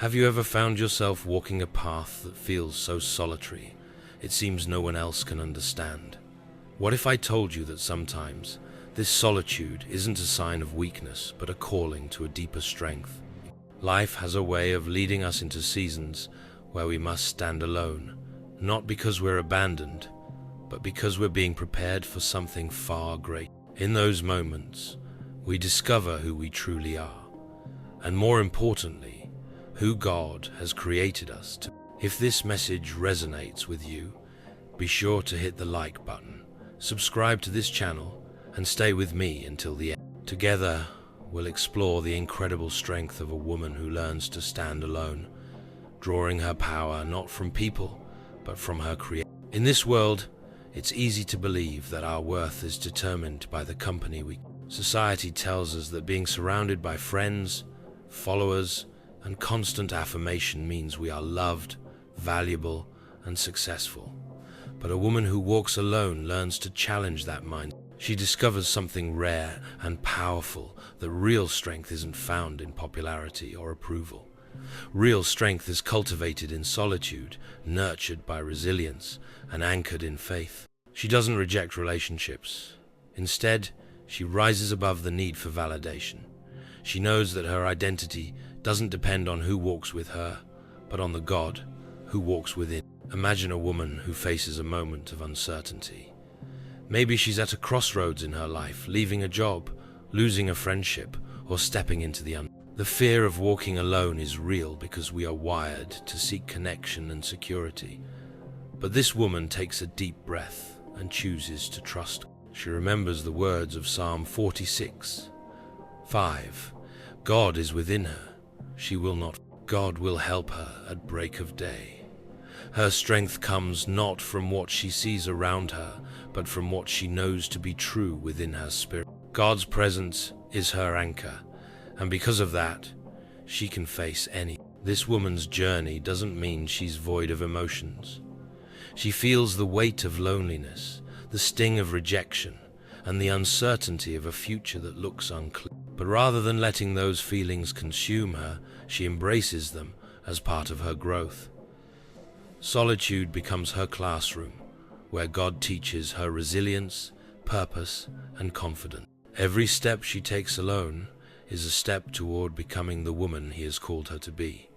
Have you ever found yourself walking a path that feels so solitary, it seems no one else can understand? What if I told you that sometimes this solitude isn't a sign of weakness, but a calling to a deeper strength? Life has a way of leading us into seasons where we must stand alone, not because we're abandoned, but because we're being prepared for something far greater. In those moments, we discover who we truly are, and more importantly, who God has created us to. If this message resonates with you, be sure to hit the like button, subscribe to this channel, and stay with me until the end. Together, we'll explore the incredible strength of a woman who learns to stand alone, drawing her power not from people, but from her Creator. In this world, it's easy to believe that our worth is determined by the company we keep. Society tells us that being surrounded by friends, followers, and constant affirmation means we are loved, valuable, and successful. But a woman who walks alone learns to challenge that mind. She discovers something rare and powerful, that real strength isn't found in popularity or approval. Real strength is cultivated in solitude, nurtured by resilience, and anchored in faith. She doesn't reject relationships. Instead, she rises above the need for validation. She knows that her identity doesn't depend on who walks with her, but on the God who walks within. Imagine a woman who faces a moment of uncertainty. Maybe she's at a crossroads in her life, leaving a job, losing a friendship, or stepping into the unknown. The fear of walking alone is real because we are wired to seek connection and security. But this woman takes a deep breath and chooses to trust. She remembers the words of Psalm 46:5. God is within her. She will not. God will help her at break of day. Her strength comes not from what she sees around her, but from what she knows to be true within her spirit. God's presence is her anchor, and because of that, she can face any. This woman's journey doesn't mean she's void of emotions. She feels the weight of loneliness, the sting of rejection, and the uncertainty of a future that looks unclear. But rather than letting those feelings consume her, she embraces them as part of her growth. Solitude becomes her classroom, where God teaches her resilience, purpose, and confidence. Every step she takes alone is a step toward becoming the woman He has called her to be.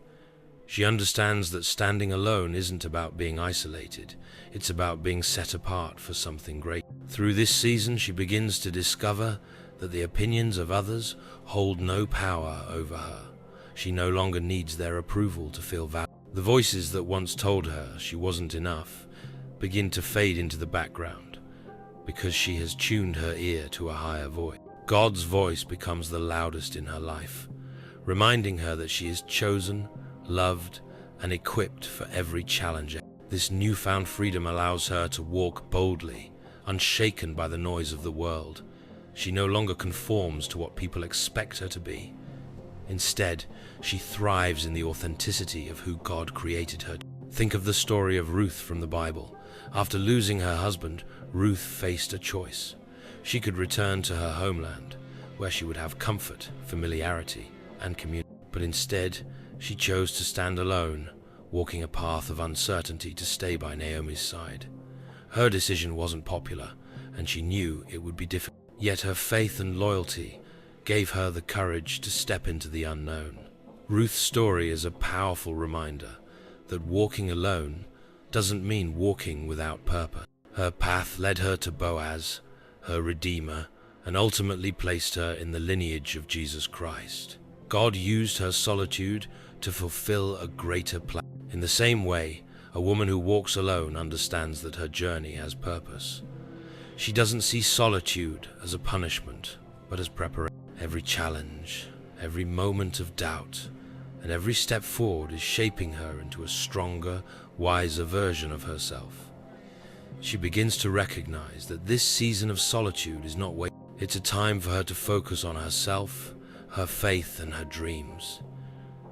She understands that standing alone isn't about being isolated, it's about being set apart for something great. Through this season, she begins to discover that the opinions of others hold no power over her. She no longer needs their approval to feel valued. The voices that once told her she wasn't enough begin to fade into the background because she has tuned her ear to a higher voice. God's voice becomes the loudest in her life, reminding her that she is chosen, loved, and equipped for every challenge. This newfound freedom allows her to walk boldly, unshaken by the noise of the world. She no longer conforms to what people expect her to be. Instead, she thrives in the authenticity of who God created her. Think of the story of Ruth from the Bible. After losing her husband, Ruth faced a choice. She could return to her homeland, where she would have comfort, familiarity, and community. But instead, she chose to stand alone, walking a path of uncertainty to stay by Naomi's side. Her decision wasn't popular, and she knew it would be difficult. Yet her faith and loyalty gave her the courage to step into the unknown. Ruth's story is a powerful reminder that walking alone doesn't mean walking without purpose. Her path led her to Boaz, her Redeemer, and ultimately placed her in the lineage of Jesus Christ. God used her solitude to fulfill a greater plan. In the same way, a woman who walks alone understands that her journey has purpose. She doesn't see solitude as a punishment, but as preparation. Every challenge, every moment of doubt, and every step forward is shaping her into a stronger, wiser version of herself. She begins to recognize that this season of solitude is not waiting. It's a time for her to focus on herself, her faith, and her dreams.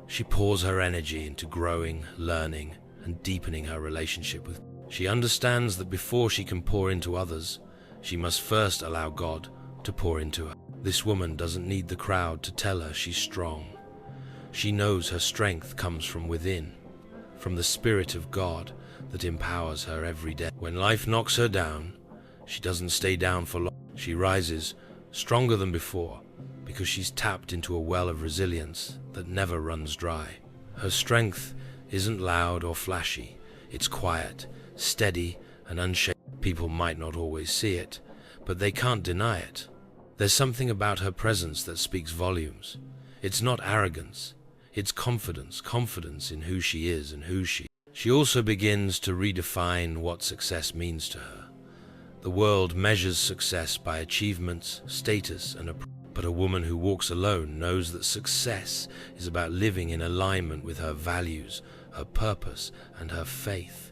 She pours her energy into growing, learning, and deepening her relationship with God. She understands that before she can pour into others, she must first allow God to pour into her. This woman doesn't need the crowd to tell her she's strong. She knows her strength comes from within, from the Spirit of God that empowers her every day. When life knocks her down, she doesn't stay down for long. She rises stronger than before because she's tapped into a well of resilience that never runs dry. Her strength isn't loud or flashy. It's quiet, steady, and unshaken. People might not always see it, but they can't deny it. There's something about her presence that speaks volumes. It's not arrogance. It's confidence in who she is and who she is. She also begins to redefine what success means to her. The world measures success by achievements, status, and but a woman who walks alone knows that success is about living in alignment with her values, her purpose, and her faith.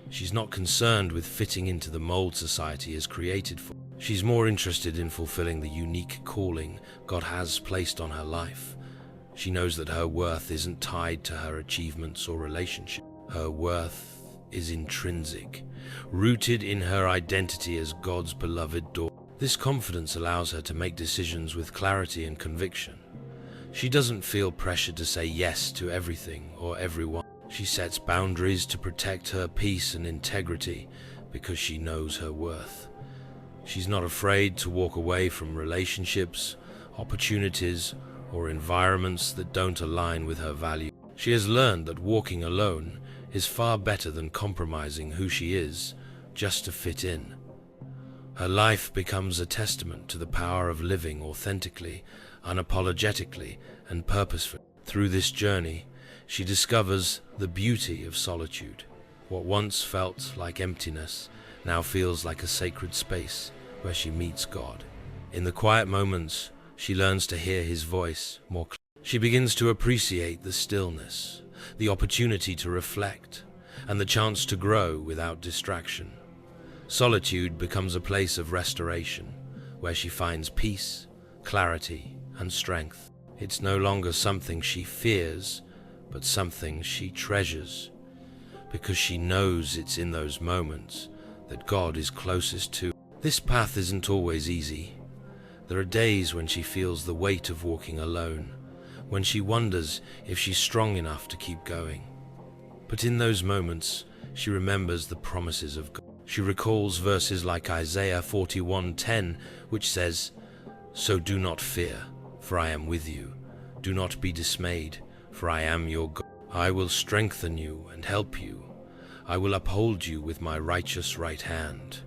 She's not concerned with fitting into the mold society has created for her. She's more interested in fulfilling the unique calling God has placed on her life. She knows that her worth isn't tied to her achievements or relationship. Her worth is intrinsic, rooted in her identity as God's beloved daughter. This confidence allows her to make decisions with clarity and conviction. She doesn't feel pressured to say yes to everything or everyone. She sets boundaries to protect her peace and integrity because she knows her worth. She's not afraid to walk away from relationships, opportunities, or environments that don't align with her value. She has learned that walking alone is far better than compromising who she is just to fit in. Her life becomes a testament to the power of living authentically, unapologetically, and purposefully. Through this journey, she discovers the beauty of solitude. What once felt like emptiness now feels like a sacred space where she meets God. In the quiet moments, she learns to hear His voice more clearly. She begins to appreciate the stillness, the opportunity to reflect, and the chance to grow without distraction. Solitude becomes a place of restoration, where she finds peace, clarity, and strength. It's no longer something she fears, but something she treasures, because she knows it's in those moments that God is closest to. This path isn't always easy. There are days when she feels the weight of walking alone, when she wonders if she's strong enough to keep going. But in those moments, she remembers the promises of God. She recalls verses like Isaiah 41:10, which says, "So do not fear, for I am with you. Do not be dismayed, for I am your God. I will strengthen you and help you. I will uphold you with my righteous right hand."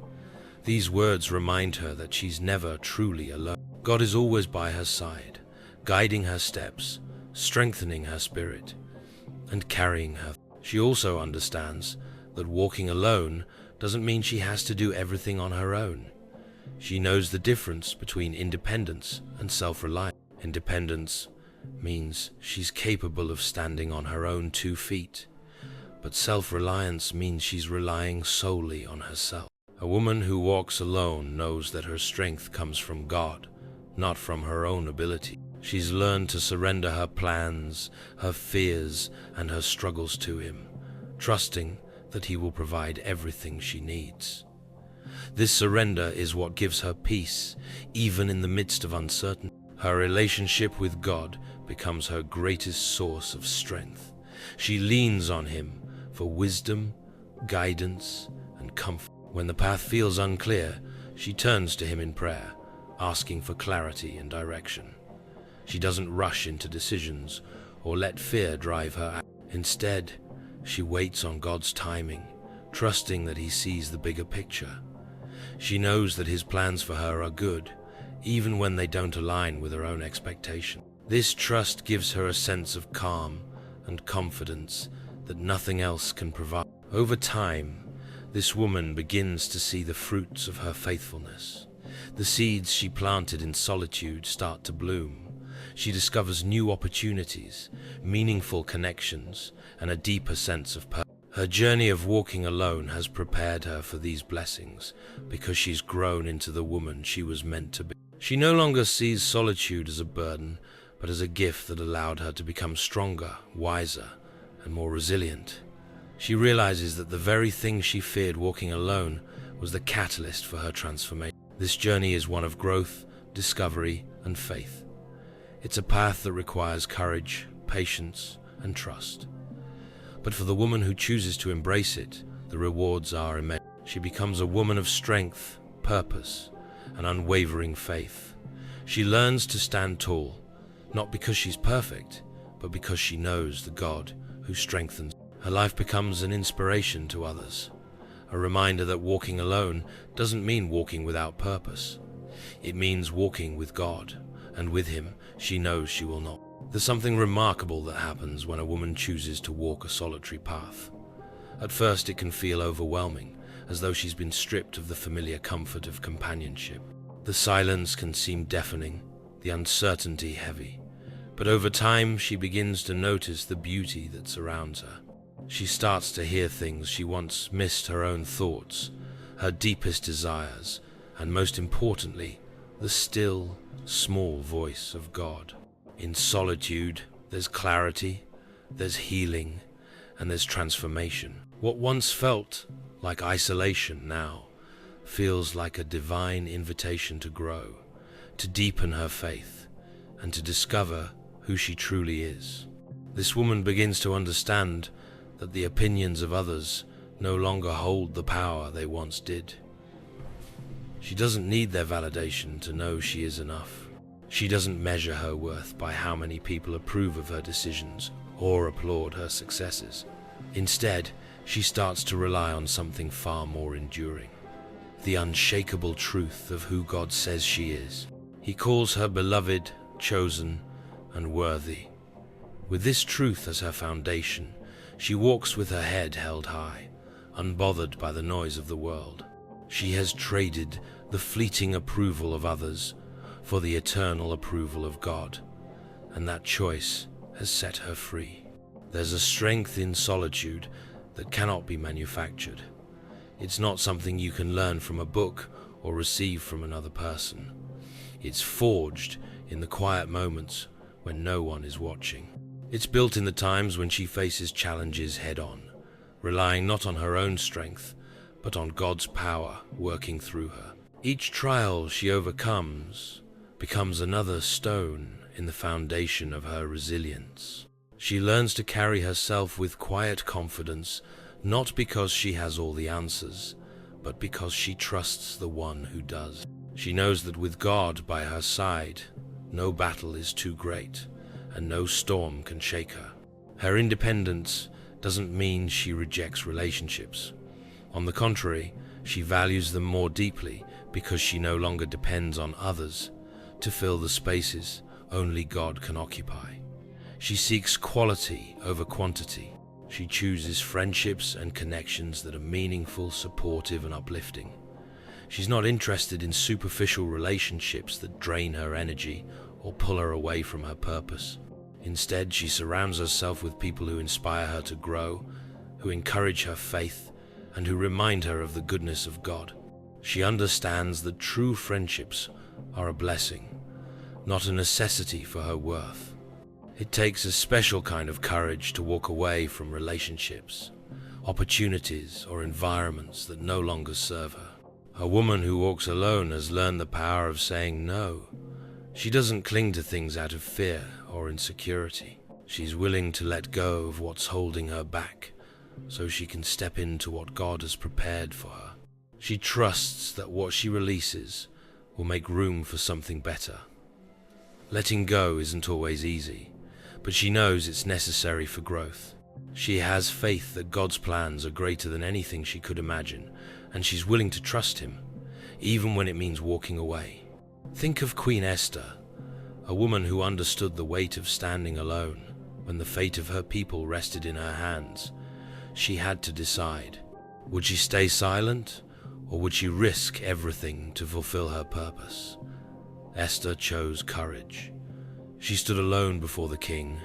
These words remind her that she's never truly alone. God is always by her side, guiding her steps, strengthening her spirit, and carrying her. She also understands that walking alone doesn't mean she has to do everything on her own. She knows the difference between independence and self-reliance. Independence means she's capable of standing on her own 2 feet, but self-reliance means she's relying solely on herself. A woman who walks alone knows that her strength comes from God, not from her own ability. She's learned to surrender her plans, her fears, and her struggles to Him, trusting that He will provide everything she needs. This surrender is what gives her peace, even in the midst of uncertainty. Her relationship with God becomes her greatest source of strength. She leans on Him for wisdom, guidance, and comfort. When the path feels unclear, she turns to Him in prayer, asking for clarity and direction. She doesn't rush into decisions or let fear drive her act. Instead, she waits on God's timing, trusting that He sees the bigger picture. She knows that His plans for her are good, even when they don't align with her own expectations. This trust gives her a sense of calm and confidence that nothing else can provide. Over time, this woman begins to see the fruits of her faithfulness. The seeds she planted in solitude start to bloom. She discovers new opportunities, meaningful connections, and a deeper sense of purpose. Her journey of walking alone has prepared her for these blessings because she's grown into the woman she was meant to be. She no longer sees solitude as a burden, but as a gift that allowed her to become stronger, wiser, and more resilient. She realizes that the very thing she feared walking alone was the catalyst for her transformation. This journey is one of growth, discovery, and faith. It's a path that requires courage, patience, and trust. But for the woman who chooses to embrace it, the rewards are immense. She becomes a woman of strength, purpose, and unwavering faith. She learns to stand tall, not because she's perfect, but because she knows the God who strengthens. Her life becomes an inspiration to others, a reminder that walking alone doesn't mean walking without purpose. It means walking with God, and with Him she knows she will not. There's something remarkable that happens when a woman chooses to walk a solitary path. At first it can feel overwhelming, as though she's been stripped of the familiar comfort of companionship. The silence can seem deafening, the uncertainty heavy. But over time she begins to notice the beauty that surrounds her. She starts to hear things she once missed: her own thoughts, her deepest desires, and most importantly, the still, small voice of God. In solitude, there's clarity, there's healing, and there's transformation. What once felt like isolation now feels like a divine invitation to grow, to deepen her faith, and to discover who she truly is. This woman begins to understand that the opinions of others no longer hold the power they once did. She doesn't need their validation to know she is enough. She doesn't measure her worth by how many people approve of her decisions or applaud her successes. Instead, she starts to rely on something far more enduring: the unshakable truth of who God says she is. He calls her beloved, chosen, and worthy. With this truth as her foundation, she walks with her head held high, unbothered by the noise of the world. She has traded the fleeting approval of others for the eternal approval of God, and that choice has set her free. There's a strength in solitude that cannot be manufactured. It's not something you can learn from a book or receive from another person. It's forged in the quiet moments when no one is watching. It's built in the times when she faces challenges head-on, relying not on her own strength, but on God's power working through her. Each trial she overcomes becomes another stone in the foundation of her resilience. She learns to carry herself with quiet confidence, not because she has all the answers, but because she trusts the one who does. She knows that with God by her side, no battle is too great, and no storm can shake her. Her independence doesn't mean she rejects relationships. On the contrary, she values them more deeply because she no longer depends on others to fill the spaces only God can occupy. She seeks quality over quantity. She chooses friendships and connections that are meaningful, supportive, and uplifting. She's not interested in superficial relationships that drain her energy or pull her away from her purpose. Instead, she surrounds herself with people who inspire her to grow, who encourage her faith, and who remind her of the goodness of God. She understands that true friendships are a blessing, not a necessity for her worth. It takes a special kind of courage to walk away from relationships, opportunities, or environments that no longer serve her. A woman who walks alone has learned the power of saying no. She doesn't cling to things out of fear or insecurity. She's willing to let go of what's holding her back so she can step into what God has prepared for her. She trusts that what she releases will make room for something better. Letting go isn't always easy, but she knows it's necessary for growth. She has faith that God's plans are greater than anything she could imagine, and she's willing to trust Him, even when it means walking away. Think of Queen Esther, a woman who understood the weight of standing alone when the fate of her people rested in her hands. She had to decide. Would she stay silent, or would she risk everything to fulfill her purpose? Esther chose courage. She stood alone before the king,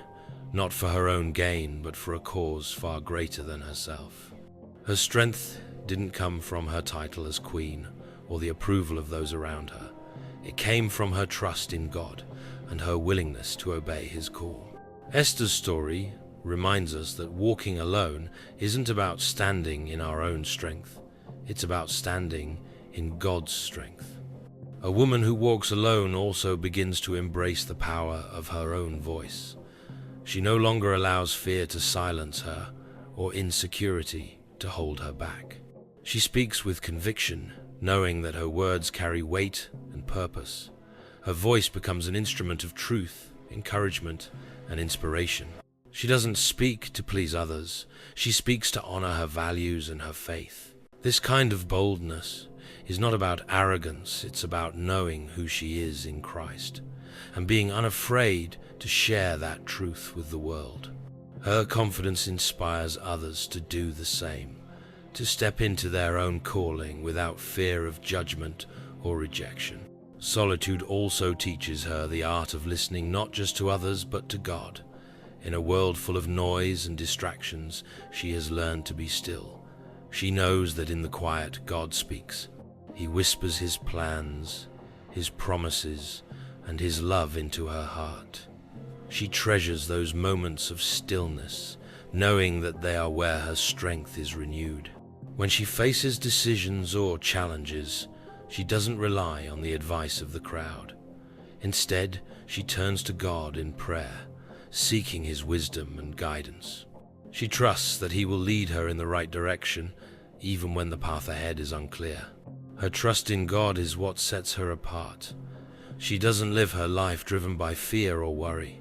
not for her own gain, but for a cause far greater than herself. Her strength didn't come from her title as queen or the approval of those around her. It came from her trust in God and her willingness to obey His call. Esther's story reminds us that walking alone isn't about standing in our own strength. It's about standing in God's strength. A woman who walks alone also begins to embrace the power of her own voice. She no longer allows fear to silence her or insecurity to hold her back. She speaks with conviction, knowing that her words carry weight and purpose. Her voice becomes an instrument of truth, encouragement, and inspiration. She doesn't speak to please others. She speaks to honor her values and her faith. This kind of boldness is not about arrogance, it's about knowing who she is in Christ and being unafraid to share that truth with the world. Her confidence inspires others to do the same, to step into their own calling without fear of judgment or rejection. Solitude also teaches her the art of listening not just to others but to God. In a world full of noise and distractions, she has learned to be still. She knows that in the quiet, God speaks. He whispers His plans, His promises, and His love into her heart. She treasures those moments of stillness, knowing that they are where her strength is renewed. When she faces decisions or challenges, she doesn't rely on the advice of the crowd. Instead, she turns to God in prayer, seeking His wisdom and guidance. She trusts that He will lead her in the right direction, even when the path ahead is unclear. Her trust in God is what sets her apart. She doesn't live her life driven by fear or worry.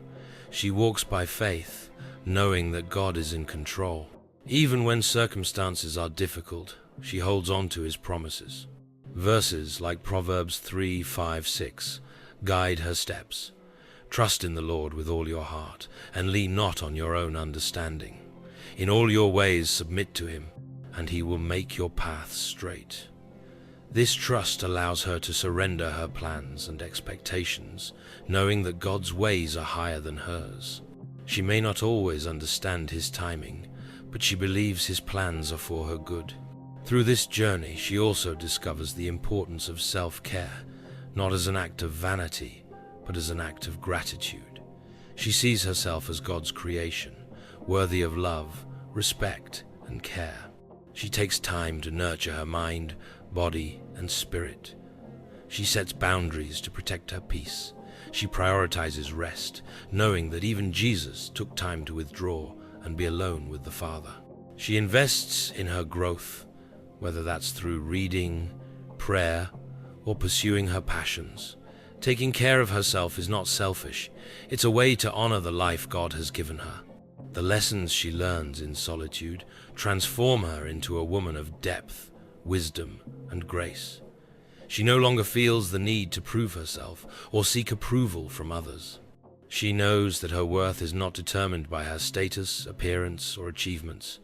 She walks by faith, knowing that God is in control. Even when circumstances are difficult, she holds on to His promises. Verses like Proverbs 3:5-6 guide her steps. Trust in the Lord with all your heart, and lean not on your own understanding. In all your ways submit to Him, and He will make your paths straight. This trust allows her to surrender her plans and expectations, knowing that God's ways are higher than hers. She may not always understand His timing, but she believes His plans are for her good. Through this journey, she also discovers the importance of self-care, not as an act of vanity, but as an act of gratitude. She sees herself as God's creation, worthy of love, respect, and care. She takes time to nurture her mind, body, and spirit. She sets boundaries to protect her peace. She prioritizes rest, knowing that even Jesus took time to withdraw and be alone with the Father. She invests in her growth, whether that's through reading, prayer, or pursuing her passions. Taking care of herself is not selfish. It's a way to honor the life God has given her. The lessons she learns in solitude transform her into a woman of depth, wisdom, and grace. She no longer feels the need to prove herself or seek approval from others. She knows that her worth is not determined by her status, appearance, or achievements.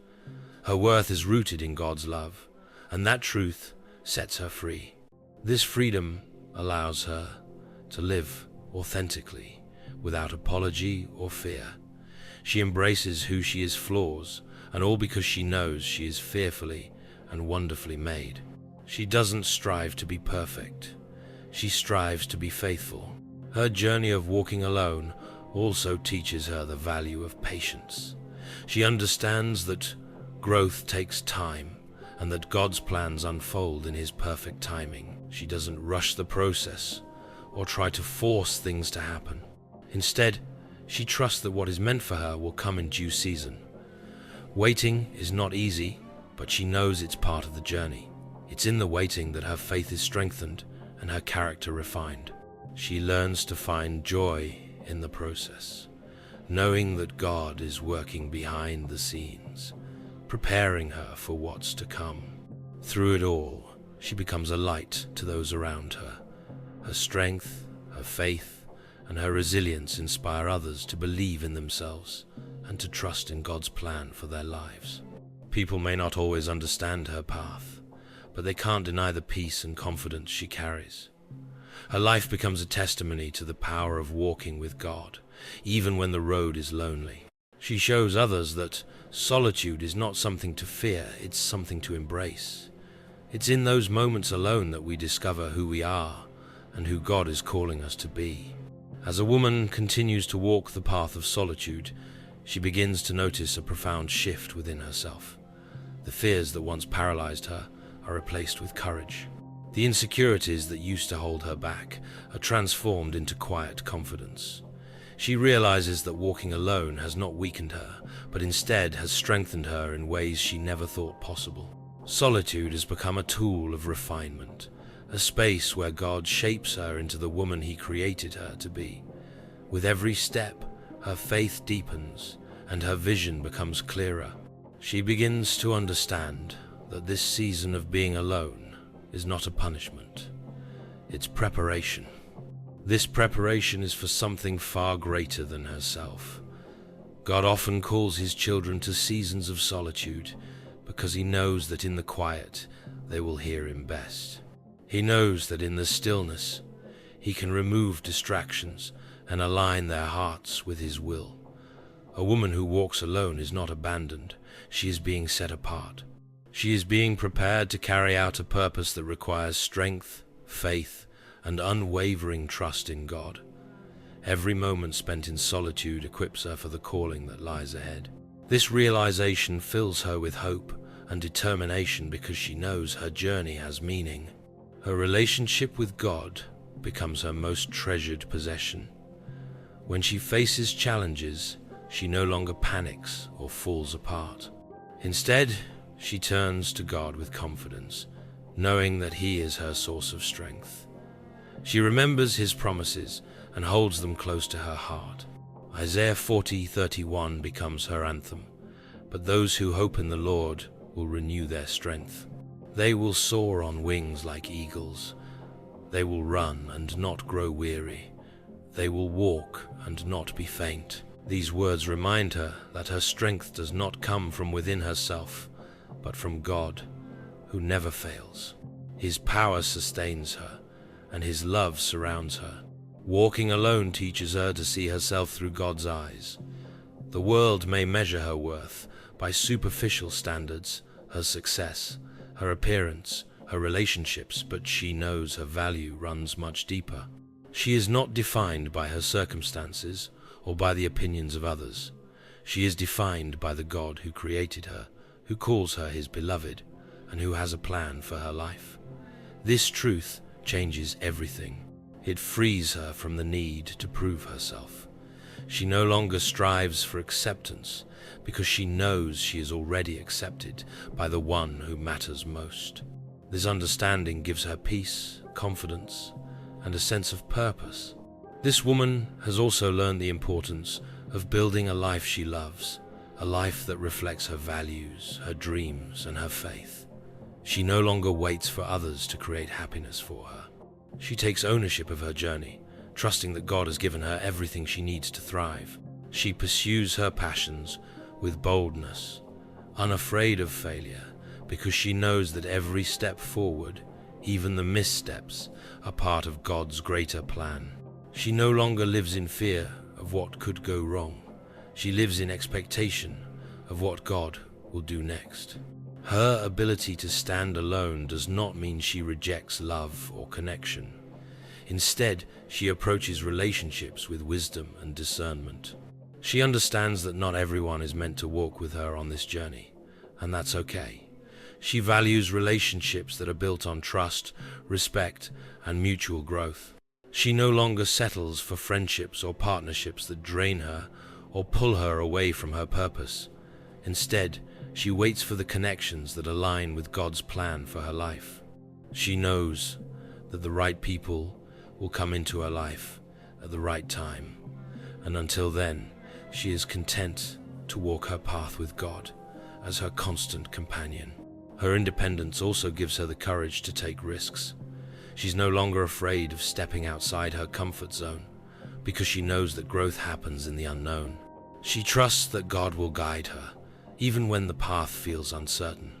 Her worth is rooted in God's love, and that truth sets her free. This freedom allows her to live authentically, without apology or fear. She embraces who she is flaws, and all because she knows she is fearfully and wonderfully made. She doesn't strive to be perfect. She strives to be faithful. Her journey of walking alone also teaches her the value of patience. She understands that growth takes time, and that God's plans unfold in His perfect timing. She doesn't rush the process or try to force things to happen. Instead, she trusts that what is meant for her will come in due season. Waiting is not easy, but she knows it's part of the journey. It's in the waiting that her faith is strengthened and her character refined. She learns to find joy in the process, knowing that God is working behind the scenes, preparing her for what's to come. Through it all, she becomes a light to those around her. Her strength, her faith, and her resilience inspire others to believe in themselves and to trust in God's plan for their lives. People may not always understand her path, but they can't deny the peace and confidence she carries. Her life becomes a testimony to the power of walking with God, even when the road is lonely. She shows others that solitude is not something to fear, it's something to embrace. It's in those moments alone that we discover who we are and who God is calling us to be. As a woman continues to walk the path of solitude, she begins to notice a profound shift within herself. The fears that once paralyzed her are replaced with courage. The insecurities that used to hold her back are transformed into quiet confidence. She realizes that walking alone has not weakened her, but instead has strengthened her in ways she never thought possible. Solitude has become a tool of refinement, a space where God shapes her into the woman He created her to be. With every step, her faith deepens and her vision becomes clearer. She begins to understand that this season of being alone is not a punishment. It's preparation. This preparation is for something far greater than herself. God often calls His children to seasons of solitude because He knows that in the quiet they will hear Him best. He knows that in the stillness He can remove distractions and align their hearts with His will. A woman who walks alone is not abandoned. She is being set apart. She is being prepared to carry out a purpose that requires strength, faith, and unwavering trust in God. Every moment spent in solitude equips her for the calling that lies ahead. This realization fills her with hope and determination because she knows her journey has meaning. Her relationship with God becomes her most treasured possession. When she faces challenges, she no longer panics or falls apart. Instead, she turns to God with confidence, knowing that He is her source of strength. She remembers His promises and holds them close to her heart. Isaiah 40:31 becomes her anthem. But those who hope in the Lord will renew their strength. They will soar on wings like eagles. They will run and not grow weary. They will walk and not be faint. These words remind her that her strength does not come from within herself, but from God, who never fails. His power sustains her, and His love surrounds her. Walking alone teaches her to see herself through God's eyes. The world may measure her worth by superficial standards, her success, her appearance, her relationships, but she knows her value runs much deeper. She is not defined by her circumstances or by the opinions of others. She is defined by the God who created her, who calls her His beloved, and who has a plan for her life. This truth changes everything. It frees her from the need to prove herself. She no longer strives for acceptance because she knows she is already accepted by the one who matters most. This understanding gives her peace, confidence, and a sense of purpose. This woman has also learned the importance of building a life she loves, a life that reflects her values, her dreams, and her faith. She no longer waits for others to create happiness for her. She takes ownership of her journey, trusting that God has given her everything she needs to thrive. She pursues her passions with boldness, unafraid of failure, because she knows that every step forward, even the missteps, are part of God's greater plan. She no longer lives in fear of what could go wrong. She lives in expectation of what God will do next. Her ability to stand alone does not mean she rejects love or connection. Instead, she approaches relationships with wisdom and discernment. She understands that not everyone is meant to walk with her on this journey, and that's okay. She values relationships that are built on trust, respect, and mutual growth. She no longer settles for friendships or partnerships that drain her or pull her away from her purpose. Instead, she waits for the connections that align with God's plan for her life. She knows that the right people will come into her life at the right time, and until then, she is content to walk her path with God as her constant companion. Her independence also gives her the courage to take risks. She's no longer afraid of stepping outside her comfort zone because she knows that growth happens in the unknown. She trusts that God will guide her, even when the path feels uncertain.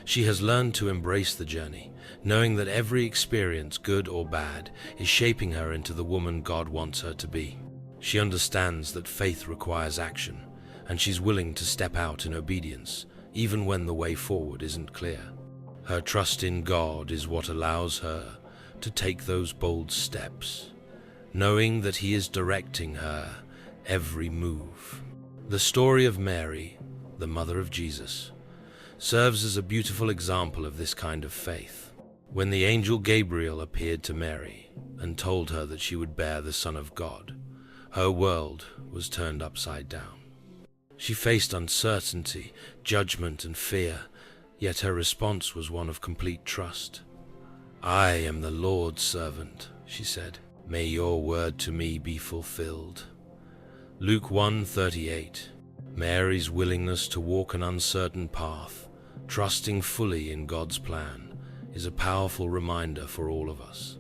She has learned to embrace the journey, knowing that every experience, good or bad, is shaping her into the woman God wants her to be. She understands that faith requires action, and she's willing to step out in obedience, even when the way forward isn't clear. Her trust in God is what allows her to take those bold steps, knowing that He is directing her every move. The story of Mary, the mother of Jesus, serves as a beautiful example of this kind of faith. When the angel Gabriel appeared to Mary and told her that she would bear the Son of God, Her world was turned upside down. She faced uncertainty, judgment, and fear, yet her response was one of complete trust. "I am the Lord's servant," she said. "May your word to me be fulfilled." Luke 1:38. Mary's willingness to walk an uncertain path, trusting fully in God's plan, is a powerful reminder for all of us.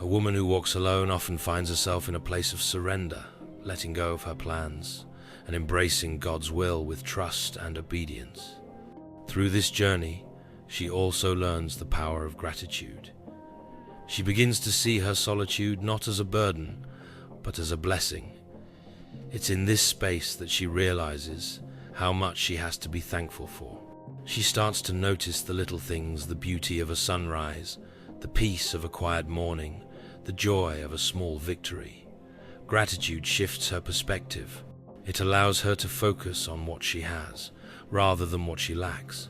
A woman who walks alone often finds herself in a place of surrender, letting go of her plans, and embracing God's will with trust and obedience. Through this journey, she also learns the power of gratitude. She begins to see her solitude not as a burden, but as a blessing. It's in this space that she realizes how much she has to be thankful for. She starts to notice the little things, the beauty of a sunrise, the peace of a quiet morning, the joy of a small victory. Gratitude shifts her perspective. It allows her to focus on what she has, rather than what she lacks.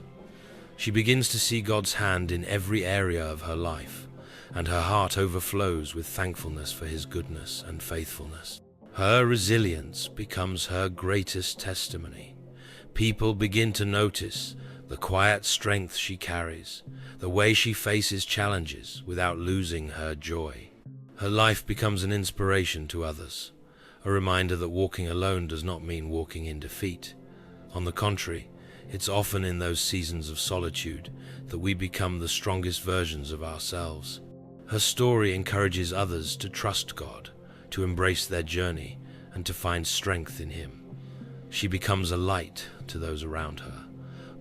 She begins to see God's hand in every area of her life, and her heart overflows with thankfulness for His goodness and faithfulness. Her resilience becomes her greatest testimony. People begin to notice the quiet strength she carries, the way she faces challenges without losing her joy. Her life becomes an inspiration to others, a reminder that walking alone does not mean walking in defeat. On the contrary, it's often in those seasons of solitude that we become the strongest versions of ourselves. Her story encourages others to trust God, to embrace their journey, and to find strength in Him. She becomes a light to those around her,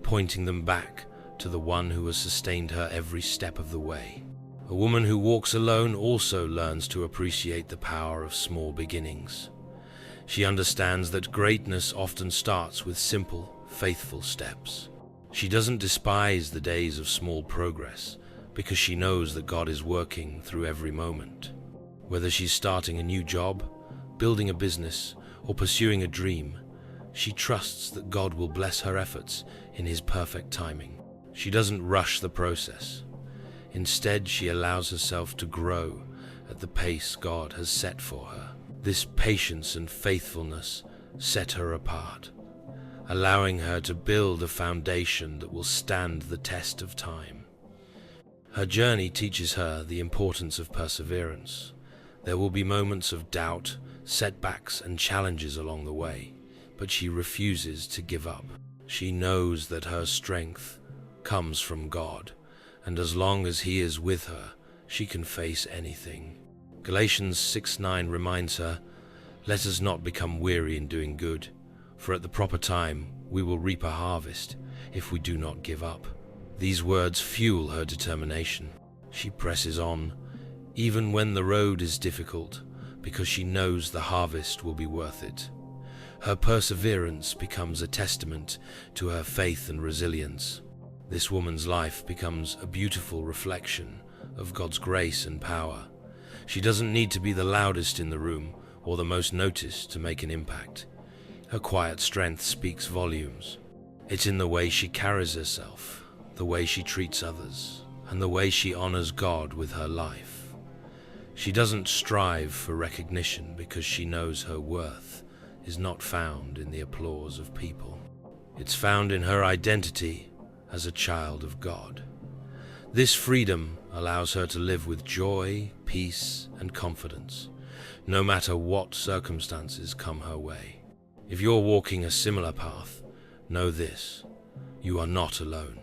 pointing them back to the one who has sustained her every step of the way. A woman who walks alone also learns to appreciate the power of small beginnings. She understands that greatness often starts with simple, faithful steps. She doesn't despise the days of small progress, because she knows that God is working through every moment. Whether she's starting a new job, building a business, or pursuing a dream, she trusts that God will bless her efforts in His perfect timing. She doesn't rush the process. Instead, she allows herself to grow at the pace God has set for her. This patience and faithfulness set her apart, allowing her to build a foundation that will stand the test of time. Her journey teaches her the importance of perseverance. There will be moments of doubt, setbacks, and challenges along the way, but she refuses to give up. She knows that her strength comes from God, and as long as He is with her, she can face anything. Galatians 6:9 reminds her, "Let us not become weary in doing good, for at the proper time we will reap a harvest if we do not give up." These words fuel her determination. She presses on, even when the road is difficult, because she knows the harvest will be worth it. Her perseverance becomes a testament to her faith and resilience. This woman's life becomes a beautiful reflection of God's grace and power. She doesn't need to be the loudest in the room or the most noticed to make an impact. Her quiet strength speaks volumes. It's in the way she carries herself, the way she treats others, and the way she honors God with her life. She doesn't strive for recognition because she knows her worth is not found in the applause of people. It's found in her identity as a child of God. This freedom allows her to live with joy, peace, and confidence, no matter what circumstances come her way. If you're walking a similar path, know this: you are not alone.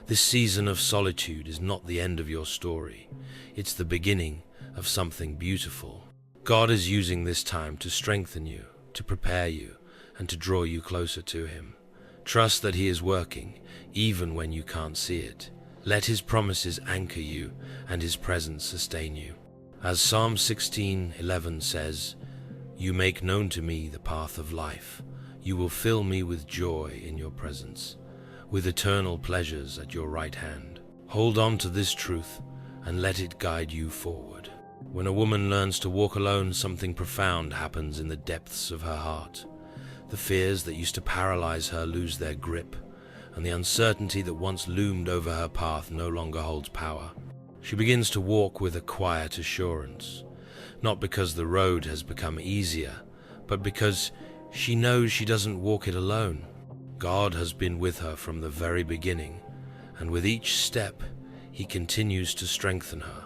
This season of solitude is not the end of your story. It's the beginning of something beautiful. God is using this time to strengthen you, to prepare you, and to draw you closer to Him. Trust that He is working, even when you can't see it. Let His promises anchor you and His presence sustain you. As Psalm 16:11 says, "You make known to me the path of life. You will fill me with joy in your presence, with eternal pleasures at your right hand." Hold on to this truth and let it guide you forward. When a woman learns to walk alone, something profound happens in the depths of her heart. The fears that used to paralyze her lose their grip, and the uncertainty that once loomed over her path no longer holds power. She begins to walk with a quiet assurance, not because the road has become easier, but because she knows she doesn't walk it alone. God has been with her from the very beginning, and with each step, He continues to strengthen her.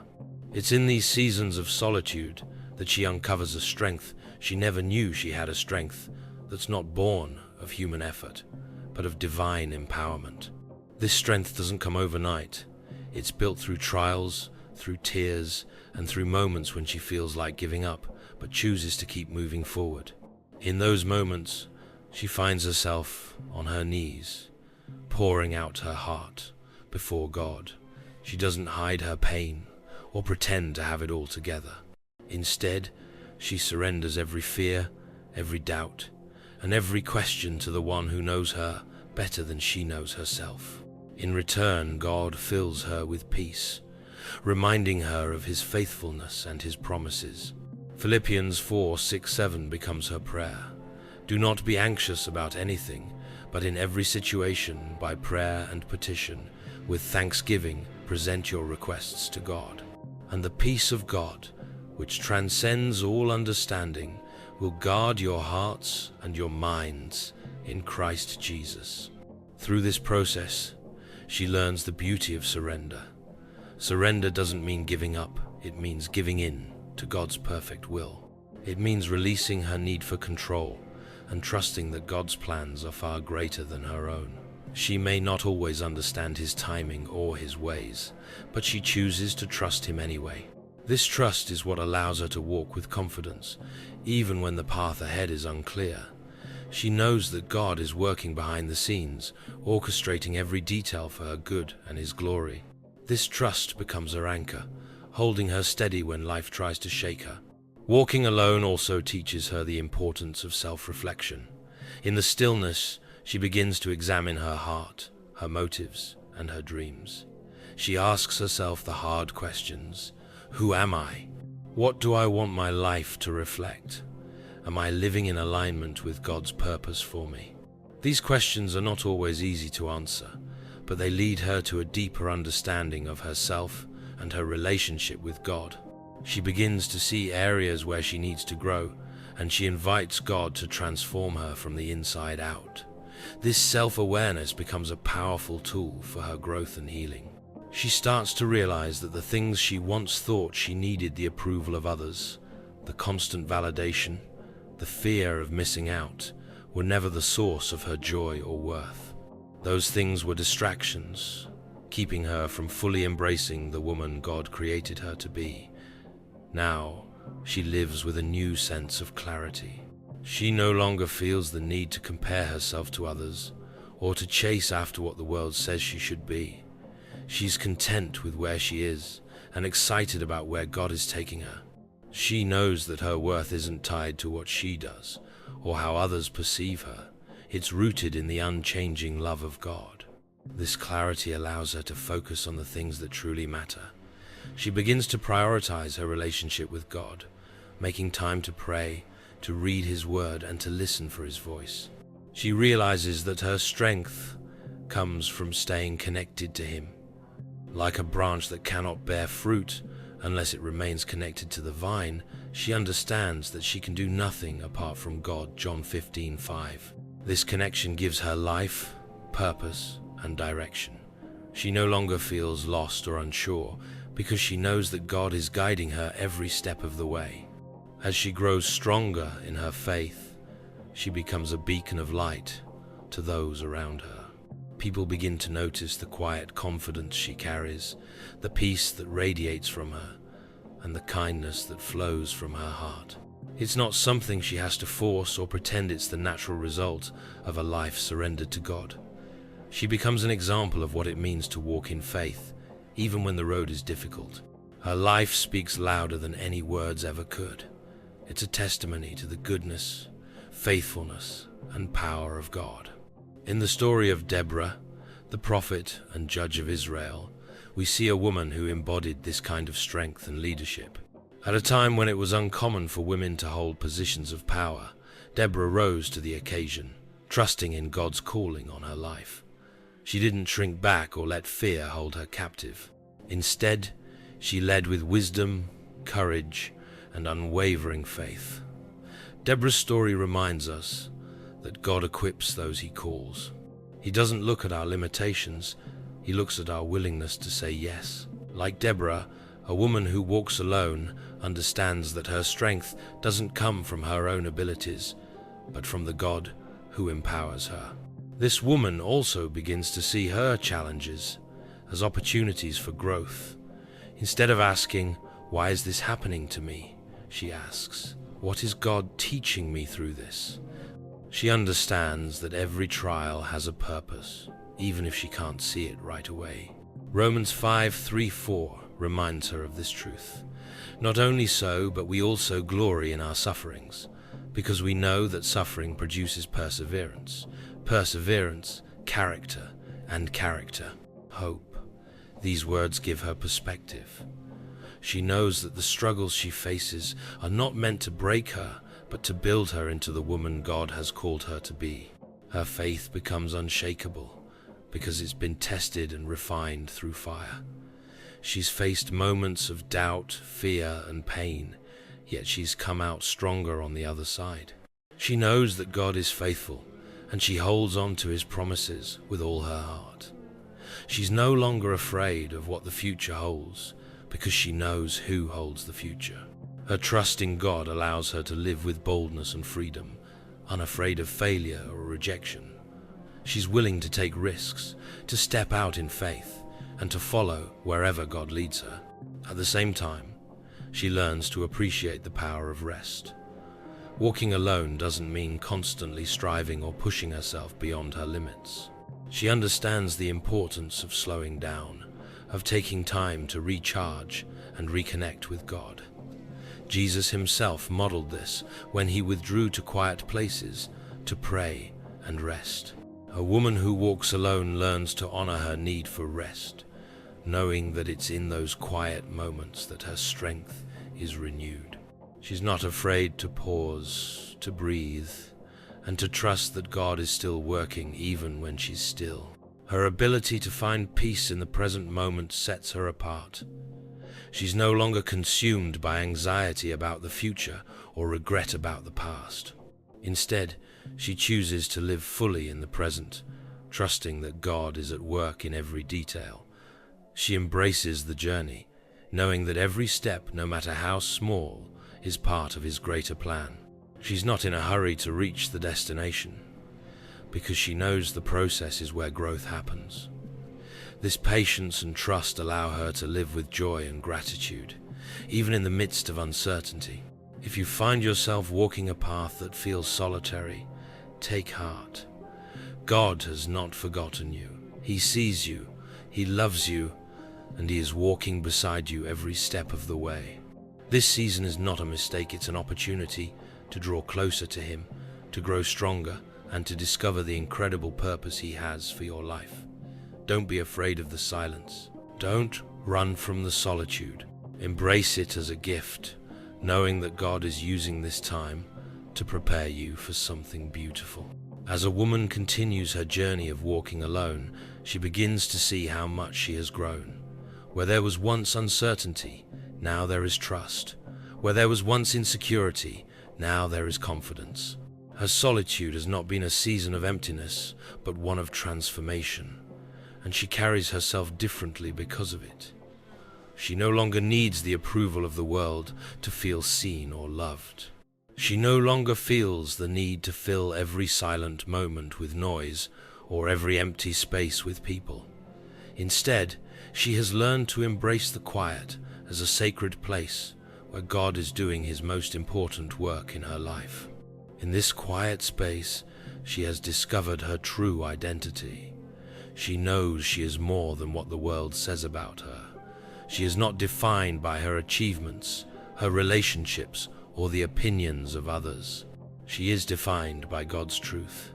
It's in these seasons of solitude that she uncovers a strength she never knew she had, a strength that's not born of human effort, but of divine empowerment. This strength doesn't come overnight. It's built through trials, through tears, and through moments when she feels like giving up, but chooses to keep moving forward. In those moments, she finds herself on her knees, pouring out her heart before God. She doesn't hide her pain or pretend to have it all together. Instead, she surrenders every fear, every doubt, and every question to the one who knows her better than she knows herself. In return, God fills her with peace, reminding her of His faithfulness and His promises. Philippians 4:6-7 becomes her prayer. Do not be anxious about anything, but in every situation, by prayer and petition, with thanksgiving, present your requests to God. And the peace of God, which transcends all understanding, will guard your hearts and your minds in Christ Jesus. Through this process, she learns the beauty of surrender. Surrender doesn't mean giving up, it means giving in to God's perfect will. It means releasing her need for control and trusting that God's plans are far greater than her own. She may not always understand His timing or His ways, but she chooses to trust Him anyway. This trust is what allows her to walk with confidence, even when the path ahead is unclear. She knows that God is working behind the scenes, orchestrating every detail for her good and His glory. This trust becomes her anchor, holding her steady when life tries to shake her. Walking alone also teaches her the importance of self-reflection. In the stillness, she begins to examine her heart, her motives, and her dreams. She asks herself the hard questions. Who am I? What do I want my life to reflect? Am I living in alignment with God's purpose for me? These questions are not always easy to answer, but they lead her to a deeper understanding of herself and her relationship with God. She begins to see areas where she needs to grow, and she invites God to transform her from the inside out. This self-awareness becomes a powerful tool for her growth and healing. She starts to realize that the things she once thought she needed, the approval of others, the constant validation, the fear of missing out, were never the source of her joy or worth. Those things were distractions, keeping her from fully embracing the woman God created her to be. Now, she lives with a new sense of clarity. She no longer feels the need to compare herself to others, or to chase after what the world says she should be. She's content with where she is, and excited about where God is taking her. She knows that her worth isn't tied to what she does, or how others perceive her. It's rooted in the unchanging love of God. This clarity allows her to focus on the things that truly matter. She begins to prioritize her relationship with God, making time to pray, to read His Word, and to listen for His voice. She realizes that her strength comes from staying connected to Him. Like a branch that cannot bear fruit unless it remains connected to the vine, she understands that she can do nothing apart from God, John 15:5. This connection gives her life, purpose, and direction. She no longer feels lost or unsure, because she knows that God is guiding her every step of the way. As she grows stronger in her faith, she becomes a beacon of light to those around her. People begin to notice the quiet confidence she carries, the peace that radiates from her, and the kindness that flows from her heart. It's not something she has to force or pretend it's the natural result of a life surrendered to God. She becomes an example of what it means to walk in faith, even when the road is difficult. Her life speaks louder than any words ever could. It's a testimony to the goodness, faithfulness, and power of God. In the story of Deborah, the prophet and judge of Israel, we see a woman who embodied this kind of strength and leadership. At a time when it was uncommon for women to hold positions of power, Deborah rose to the occasion, trusting in God's calling on her life. She didn't shrink back or let fear hold her captive. Instead, she led with wisdom, courage, and unwavering faith. Deborah's story reminds us that God equips those he calls. He doesn't look at our limitations, he looks at our willingness to say yes. Like Deborah, a woman who walks alone understands that her strength doesn't come from her own abilities, but from the God who empowers her. This woman also begins to see her challenges as opportunities for growth. Instead of asking, "Why is this happening to me?" she asks, "What is God teaching me through this?" She understands that every trial has a purpose, even if she can't see it right away. Romans 5:3-4 reminds her of this truth. Not only so, but we also glory in our sufferings, because we know that suffering produces perseverance. Perseverance, character, and character, hope. These words give her perspective. She knows that the struggles she faces are not meant to break her, but to build her into the woman God has called her to be. Her faith becomes unshakable because it's been tested and refined through fire. She's faced moments of doubt, fear, and pain, yet she's come out stronger on the other side. She knows that God is faithful, and she holds on to his promises with all her heart. She's no longer afraid of what the future holds, because she knows who holds the future. Her trust in God allows her to live with boldness and freedom, unafraid of failure or rejection. She's willing to take risks, to step out in faith, and to follow wherever God leads her. At the same time, she learns to appreciate the power of rest. Walking alone doesn't mean constantly striving or pushing herself beyond her limits. She understands the importance of slowing down, of taking time to recharge and reconnect with God. Jesus himself modeled this when he withdrew to quiet places to pray and rest. A woman who walks alone learns to honor her need for rest, knowing that it's in those quiet moments that her strength is renewed. She's not afraid to pause, to breathe, and to trust that God is still working even when she's still. Her ability to find peace in the present moment sets her apart. She's no longer consumed by anxiety about the future or regret about the past. Instead, she chooses to live fully in the present, trusting that God is at work in every detail. She embraces the journey, knowing that every step, no matter how small, is part of his greater plan. She's not in a hurry to reach the destination, because she knows the process is where growth happens. This patience and trust allow her to live with joy and gratitude, even in the midst of uncertainty. If you find yourself walking a path that feels solitary, take heart. God has not forgotten you. He sees you, he loves you, and he is walking beside you every step of the way. This season is not a mistake, it's an opportunity to draw closer to him, to grow stronger, and to discover the incredible purpose he has for your life. Don't be afraid of the silence. Don't run from the solitude. Embrace it as a gift, knowing that God is using this time to prepare you for something beautiful. As a woman continues her journey of walking alone, she begins to see how much she has grown. Where there was once uncertainty, now there is trust. Where there was once insecurity, now there is confidence. Her solitude has not been a season of emptiness, but one of transformation, and she carries herself differently because of it. She no longer needs the approval of the world to feel seen or loved. She no longer feels the need to fill every silent moment with noise or every empty space with people. Instead, she has learned to embrace the quiet as a sacred place where God is doing his most important work in her life. In this quiet space, she has discovered her true identity. She knows she is more than what the world says about her. She is not defined by her achievements, her relationships, or the opinions of others. She is defined by God's truth,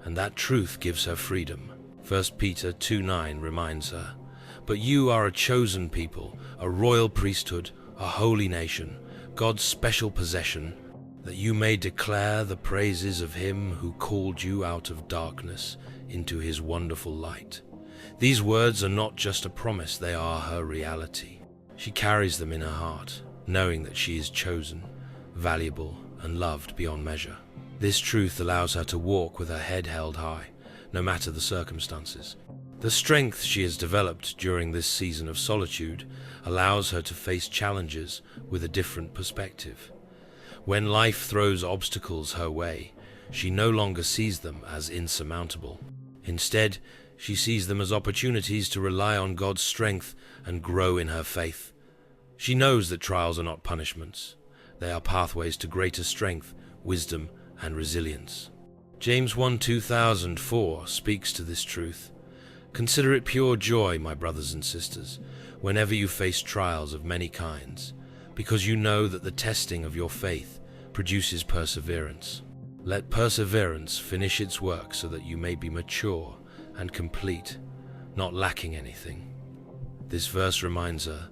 and that truth gives her freedom. 1 Peter 2:9 reminds her, "But you are a chosen people, a royal priesthood, a holy nation, God's special possession, that you may declare the praises of him who called you out of darkness into his wonderful light." These words are not just a promise, they are her reality. She carries them in her heart, knowing that she is chosen, valuable, and loved beyond measure. This truth allows her to walk with her head held high, no matter the circumstances. The strength she has developed during this season of solitude allows her to face challenges with a different perspective. When life throws obstacles her way, she no longer sees them as insurmountable. Instead, she sees them as opportunities to rely on God's strength and grow in her faith. She knows that trials are not punishments. They are pathways to greater strength, wisdom, and resilience. James 1:2004 speaks to this truth. Consider it pure joy, my brothers and sisters, whenever you face trials of many kinds, because you know that the testing of your faith produces perseverance. Let perseverance finish its work so that you may be mature and complete, not lacking anything. This verse reminds her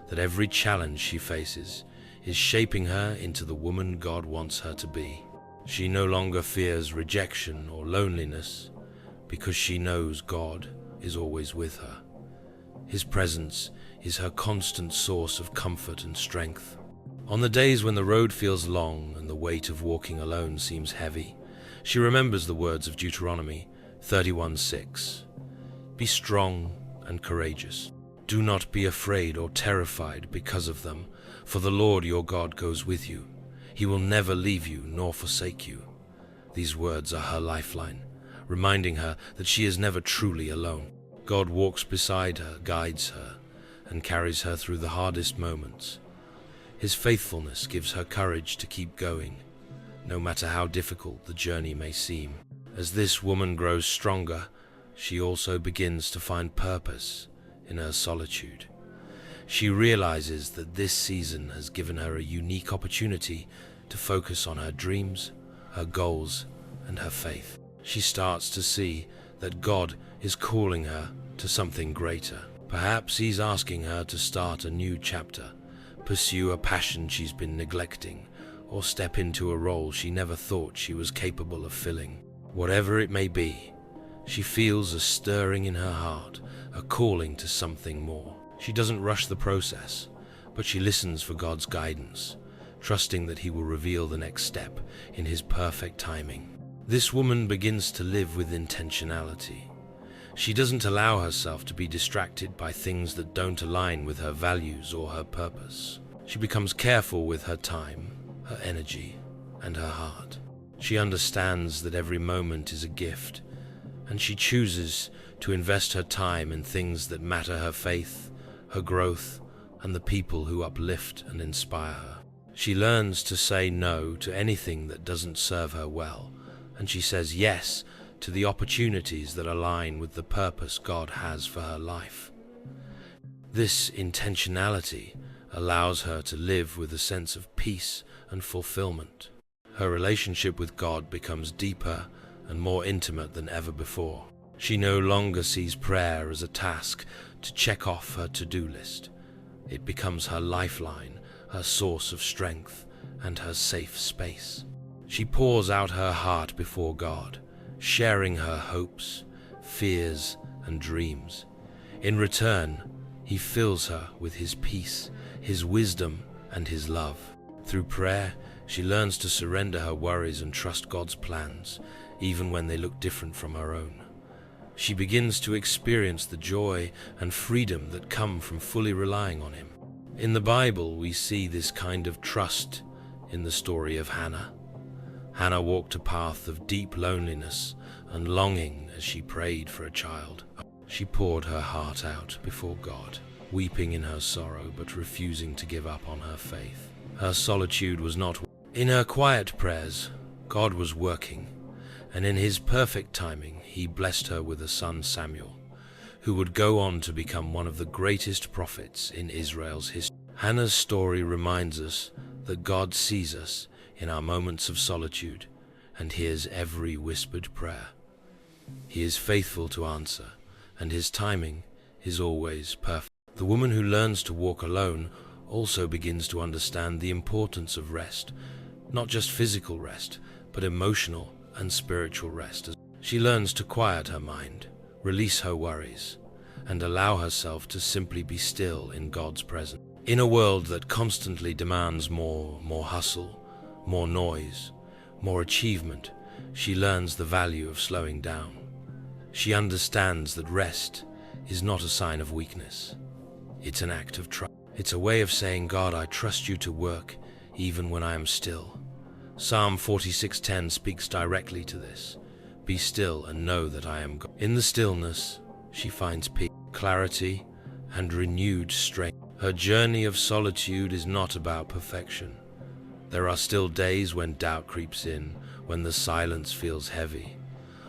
that every challenge she faces is shaping her into the woman God wants her to be. She no longer fears rejection or loneliness because she knows God is always with her. His presence is her constant source of comfort and strength. On the days when the road feels long and the weight of walking alone seems heavy, she remembers the words of Deuteronomy 31:6. Be strong and courageous. Do not be afraid or terrified because of them, for the Lord your God goes with you. He will never leave you nor forsake you. These words are her lifeline, reminding her that she is never truly alone. God walks beside her, guides her, and carries her through the hardest moments. His faithfulness gives her courage to keep going, no matter how difficult the journey may seem. As this woman grows stronger, she also begins to find purpose in her solitude. She realizes that this season has given her a unique opportunity to focus on her dreams, her goals, and her faith. She starts to see that God is calling her to something greater. Perhaps He's asking her to start a new chapter, pursue a passion she's been neglecting, or step into a role she never thought she was capable of filling. Whatever it may be, she feels a stirring in her heart, a calling to something more. She doesn't rush the process, but she listens for God's guidance, trusting that He will reveal the next step in His perfect timing. This woman begins to live with intentionality. She doesn't allow herself to be distracted by things that don't align with her values or her purpose. She becomes careful with her time, her energy, and her heart. She understands that every moment is a gift, and she chooses to invest her time in things that matter: her faith, her growth, and the people who uplift and inspire her. She learns to say no to anything that doesn't serve her well, and she says yes to the opportunities that align with the purpose God has for her life. This intentionality allows her to live with a sense of peace and fulfillment. Her relationship with God becomes deeper and more intimate than ever before. She no longer sees prayer as a task to check off her to-do list. It becomes her lifeline, her source of strength, and her safe space. She pours out her heart before God, sharing her hopes, fears, and dreams. In return, He fills her with His peace, His wisdom, and His love. Through prayer, she learns to surrender her worries and trust God's plans, even when they look different from her own. She begins to experience the joy and freedom that come from fully relying on Him. In the Bible, we see this kind of trust in the story of Hannah. Hannah walked a path of deep loneliness and longing as she prayed for a child. She poured her heart out before God, weeping in her sorrow but refusing to give up on her faith. Her solitude was not. In her quiet prayers, God was working, and in His perfect timing, He blessed her with a son, Samuel, who would go on to become one of the greatest prophets in Israel's history. Hannah's story reminds us that God sees us in our moments of solitude and hears every whispered prayer. He is faithful to answer, and His timing is always perfect. The woman who learns to walk alone also begins to understand the importance of rest, not just physical rest, but emotional and spiritual rest. She learns to quiet her mind, release her worries, and allow herself to simply be still in God's presence. In a world that constantly demands more hustle, more noise, more achievement, she learns the value of slowing down. She understands that rest is not a sign of weakness. It's an act of trust. It's a way of saying, God, I trust you to work even when I am still. Psalm 46:10 speaks directly to this. Be still and know that I am God. In the stillness, she finds peace, clarity, and renewed strength. Her journey of solitude is not about perfection. There are still days when doubt creeps in, when the silence feels heavy,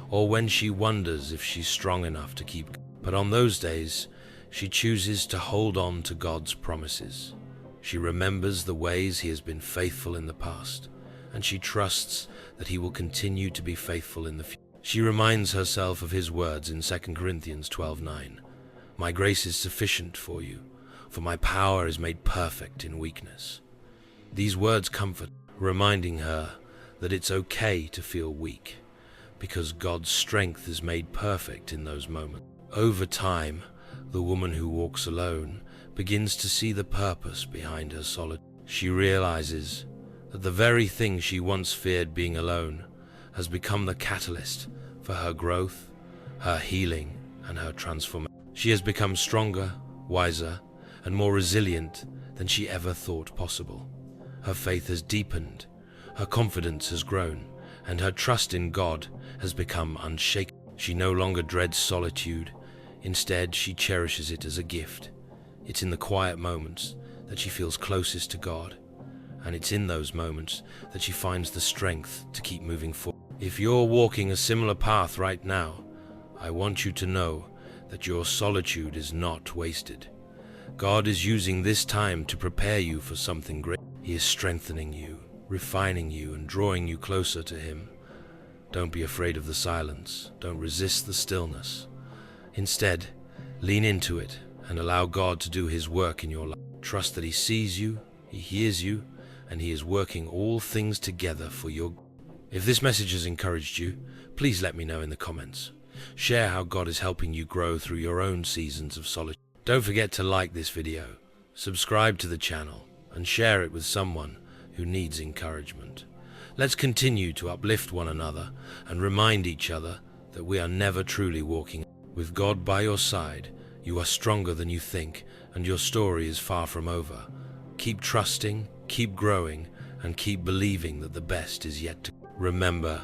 or when she wonders if she's strong enough to keep. But on those days, she chooses to hold on to God's promises. She remembers the ways He has been faithful in the past, and she trusts that He will continue to be faithful in the future. She reminds herself of His words in 2 Corinthians 12:9. My grace is sufficient for you, for my power is made perfect in weakness. These words comfort, reminding her that it's okay to feel weak, because God's strength is made perfect in those moments. Over time, the woman who walks alone begins to see the purpose behind her solitude. She realizes that the very thing she once feared, being alone, has become the catalyst for her growth, her healing, and her transformation. She has become stronger, wiser, and more resilient than she ever thought possible. Her faith has deepened, her confidence has grown, and her trust in God has become unshakable. She no longer dreads solitude. Instead, she cherishes it as a gift. It's in the quiet moments that she feels closest to God, and it's in those moments that she finds the strength to keep moving forward. If you're walking a similar path right now, I want you to know that your solitude is not wasted. God is using this time to prepare you for something great. He is strengthening you, refining you, and drawing you closer to Him. Don't be afraid of the silence. Don't resist the stillness. Instead, lean into it and allow God to do His work in your life. Trust that He sees you, He hears you, and He is working all things together for your good. If this message has encouraged you, please let me know in the comments. Share how God is helping you grow through your own seasons of solitude. Don't forget to like this video, subscribe to the channel, and share it with someone who needs encouragement. Let's continue to uplift one another and remind each other that we are never truly walking. With God by your side, you are stronger than you think, and your story is far from over. Keep trusting, keep growing, and keep believing that the best is yet to come. Remember,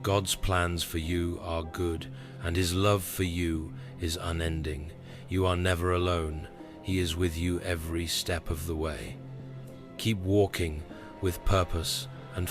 God's plans for you are good, and His love for you is unending. You are never alone. He is with you every step of the way. Keep walking with purpose and